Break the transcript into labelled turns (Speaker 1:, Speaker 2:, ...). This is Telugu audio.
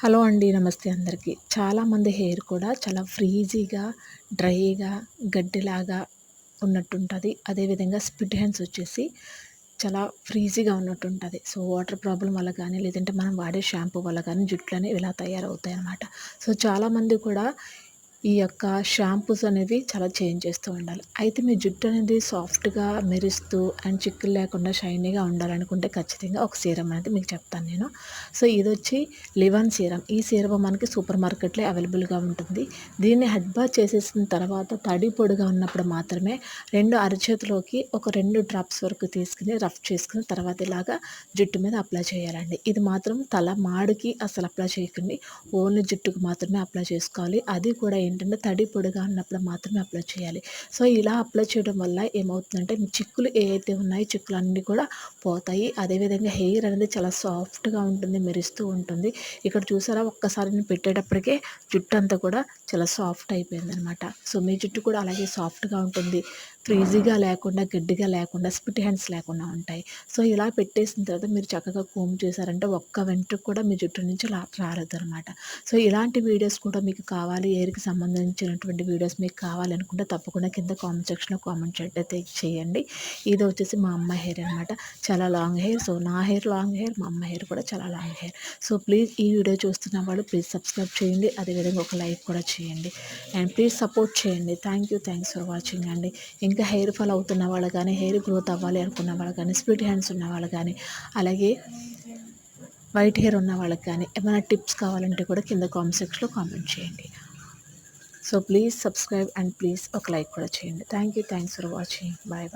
Speaker 1: హలో అండి. నమస్తే అందరికీ. చాలామంది హెయిర్ కూడా చాలా ఫ్రీజీగా, డ్రైగా, గడ్డిలాగా ఉన్నట్టుంటది. అదేవిధంగా స్ప్లిట్ హ్యాండ్స్ వచ్చేసి చాలా ఫ్రీజీగా ఉన్నట్టుంటది. సో, వాటర్ ప్రాబ్లమ్ వల్ల కానీ, లేదంటే మనం వాడే షాంపూ వల్ల కానీ జుట్లనేవి ఇలా తయారవుతాయనమాట. సో, చాలామంది కూడా ఈ యొక్క షాంపూస్ అనేవి చాలా చేంజ్ చేస్తూ ఉండాలి. అయితే మీ జుట్టు అనేది సాఫ్ట్‌గా మెరుస్తూ అండ్ చిక్కులు లేకుండా షైనీగా ఉండాలనుకుంటే ఖచ్చితంగా ఒక సీరమ్ అనేది మీకు చెప్తాను నేను. సో, ఇదొచ్చి లివన్ సీరమ్. ఈ సీరమ్ మనకి సూపర్ మార్కెట్‌లో అవైలబుల్‌గా ఉంటుంది. దీన్ని హెడ్ బాత్ చేసేసిన తర్వాత తడి పొడిగా ఉన్నప్పుడు మాత్రమే 2 అరచేతిలోకి ఒక 2 డ్రాప్స్ వరకు తీసుకొని రఫ్ చేసుకుని తర్వాత ఇలాగా జుట్టు మీద అప్లై చేయాలండి. ఇది మాత్రం తల మాడుకి అసలు అప్లై చేయకండి. ఓన్లీ జుట్టుకు మాత్రమే అప్లై చేసుకోవాలి. అది కూడా ఏంటంటే తడి పొడిగా ఉన్నప్పుడు మాత్రమే అప్లై చేయాలి. సో, ఇలా అప్లై చేయడం వల్ల ఏమవుతుందంటే మీ చిక్కులు ఏవైతే ఉన్నాయో చిక్కులన్నీ కూడా పోతాయి. అదేవిధంగా హెయిర్ అనేది చాలా సాఫ్ట్‌గా ఉంటుంది, మెరుస్తూ ఉంటుంది. ఇక్కడ చూసారా ఒక్కసారి నేను పెట్టేటప్పటికే జుట్టు అంతా కూడా చాలా సాఫ్ట్ అయిపోయిందనమాట. సో, మీ జుట్టు కూడా అలాగే సాఫ్ట్‌గా ఉంటుంది. ఫ్రీజీగా లేకుండా, గడ్డిగా లేకుండా, స్ప్లిట్ హ్యాండ్స్ లేకుండా ఉంటాయి. సో, ఇలా పెట్టేసిన తర్వాత మీరు చక్కగా కోంబ్ చేశారంటే ఒక్క వెంట్రుక కూడా మీ జుట్టు నుంచి రాలదనమాట. సో, ఇలాంటి వీడియోస్ కూడా మీకు కావాలి, హెయిర్‌కి సంబంధించినటువంటి వీడియోస్ మీకు కావాలనుకుంటే తప్పకుండా కింద కామెంట్ సెక్షన్‌లో కామెంట్ అయితే చేయండి. ఇది వచ్చేసి మా అమ్మ హెయిర్ అనమాట. చాలా లాంగ్ హెయిర్. సో, నా హెయిర్ లాంగ్ హెయిర్, మా అమ్మ హెయిర్ కూడా చాలా లాంగ్ హెయిర్. సో, ప్లీజ్ ఈ వీడియో చూస్తున్న వాళ్ళు ప్లీజ్ సబ్స్క్రైబ్ చేయండి. అదేవిధంగా ఒక లైక్ కూడా చేయండి. అండ్ ప్లీజ్ సపోర్ట్ చేయండి. థ్యాంక్స్ ఫర్ వాచింగ్ అండి. ఇంకా హెయిర్ ఫాల్ అవుతున్న వాళ్ళు కానీ, హెయిర్ గ్రోత్ అవ్వాలి అనుకున్న వాళ్ళు కానీ, స్ప్లిట్ హ్యాండ్స్ ఉన్న వాళ్ళు కానీ, అలాగే వైట్ హెయిర్ ఉన్న వాళ్ళకి కానీ ఏమైనా టిప్స్ కావాలంటే కూడా కింద కామెంట్ సెక్షన్‌లో కామెంట్ చేయండి. So, please subscribe and please ఒక లైక్ కూడా చేయండి. Thanks for watching. బాయ్.